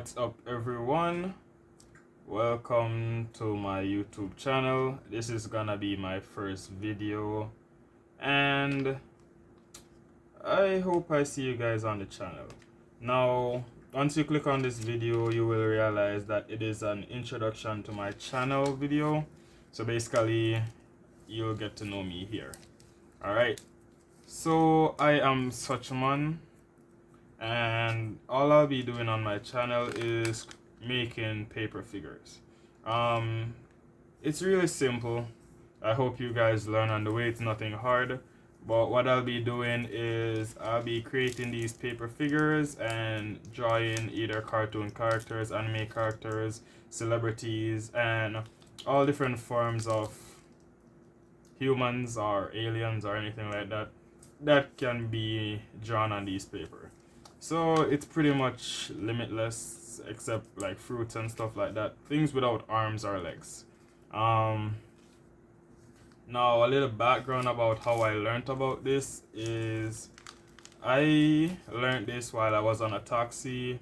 What's up, everyone? Welcome to my YouTube channel. This is gonna be my first video, and I hope I see you guys on the channel. Now, once you click on this video, you will realize that it is an introduction to my channel video. So basically, you'll get to know me here. Alright, so I am Suchman, and all I'll be doing on my channel is making paper figures. It's really simple. I hope you guys learn on the way. It's nothing hard. But what I'll be doing is I'll be creating these paper figures and drawing either cartoon characters, anime characters, celebrities, and all different forms of humans or aliens or anything like that that can be drawn on these paper. So it's pretty much limitless, except like fruits and stuff like that. Things without arms or legs. Um, Now a little background about how I learned about this is I learned this while I was on a taxi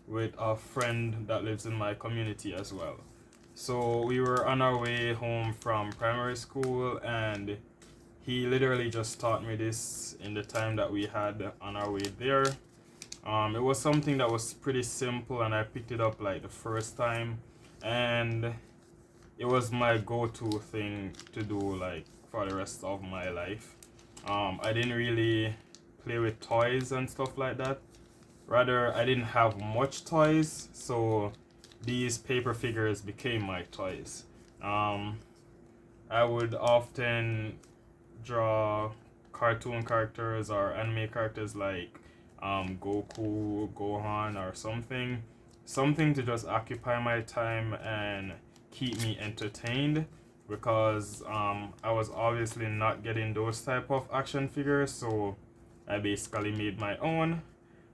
with a friend that lives in my community as well. So we were on our way home from primary school, and he literally just taught me this in the time that we had on our way there. It was something that was pretty simple, and I picked it up like the first time, and it was my go-to thing to do like for the rest of my life. I didn't really play with toys and stuff like that. Rather, I didn't have much toys, so these paper figures became my toys. Um, I would often draw cartoon characters or anime characters like Goku, Gohan, or something to just occupy my time and keep me entertained, because I was obviously not getting those type of action figures, so I basically made my own.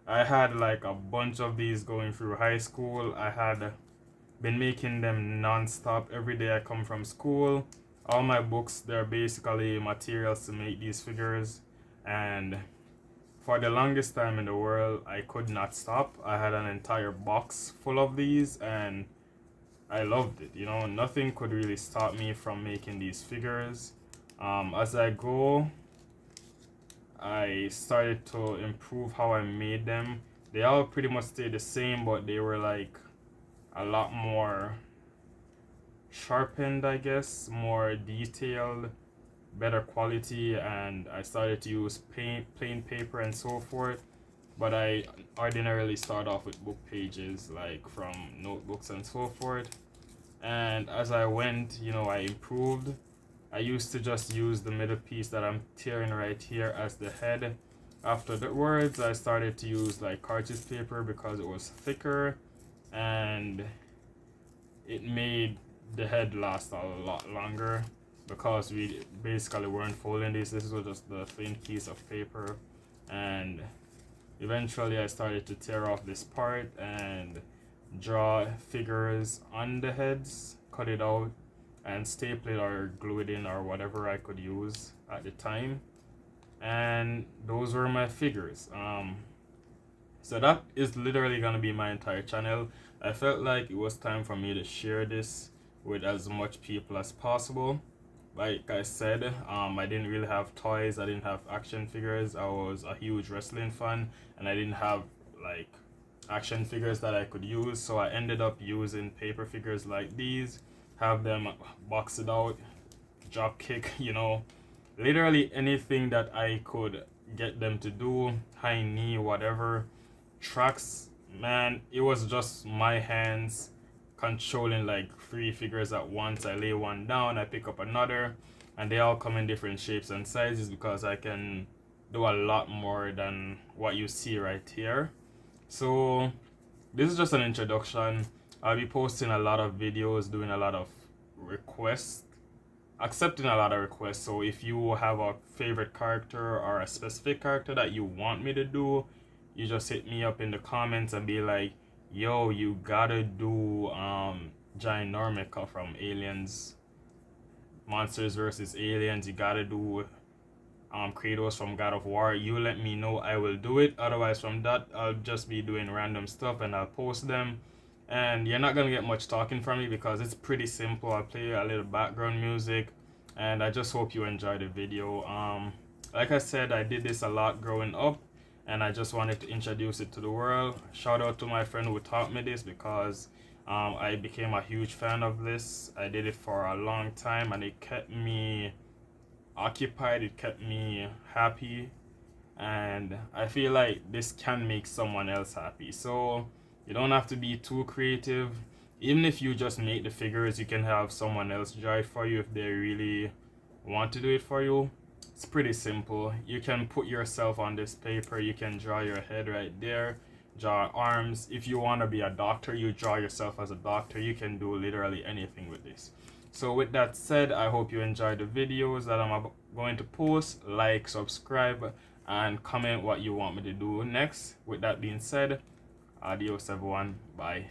I had like a bunch of these going through high school. I had been making them non-stop every day I come from school. All my books, they're basically materials to make these figures, and for the longest time in the world I could not stop. I had an entire box full of these, and I loved it. You know, nothing could really stop me from making these figures. As I go, I started to improve how I made them. They all pretty much stayed the same, but they were like a lot more sharpened, I guess, more detailed, better quality, and I started to use plain paper and so forth. But I ordinarily start off with book pages, like from notebooks and so forth. And as I went, I improved. I used to just use the middle piece that I'm tearing right here as the head. After the words, I started to use like cartridge paper because it was thicker, and it made the head last a lot longer, because we basically weren't folding this. This was just the thin piece of paper, and eventually I started to tear off this part and draw figures on the heads, cut it out, and staple it or glue it in or whatever I could use at the time. And those were my figures. So that is literally gonna be my entire channel. I felt like it was time for me to share this with as much people as possible. Like I said, I didn't really have toys. I didn't have action figures. I was a huge wrestling fan, and I didn't have like action figures that I could use. So I ended up using paper figures like these, have them box it out, drop kick, literally anything that I could get them to do, high knee, whatever. Tracks, man, it was just my hands controlling like three figures at once. I lay one down, I pick up another, and they all come in different shapes and sizes, because I can do a lot more than what you see right here. So this is just an introduction. I'll be posting a lot of videos, doing a lot of requests, accepting a lot of requests. So if you have a favorite character or a specific character that you want me to do, you just hit me up in the comments and be like, yo, you gotta do Giant Normica from Aliens, Monsters vs. Aliens. You gotta do Kratos from God of War. You let me know, I will do it. Otherwise, from that, I'll just be doing random stuff and I'll post them. and you're not gonna get much talking from me because it's pretty simple. I play a little background music, and I just hope you enjoy the video. Like I said, I did this a lot growing up, and I just wanted to introduce it to the world. Shout out to my friend who taught me this, because I became a huge fan of this. I did it for a long time, and it kept me occupied, it kept me happy, and I feel like this can make someone else happy. So you don't have to be too creative. Even if you just make the figures, you can have someone else draw it for you if they really want to do it for you. It's pretty simple. You can put yourself on this paper, you can draw your head right there, draw arms. If you want to be a doctor, you draw yourself as a doctor. You can do literally anything with this. So with that said, I hope you enjoyed the videos that I'm going to post. Like, subscribe, and comment what you want me to do next. With that being said, adios everyone, bye.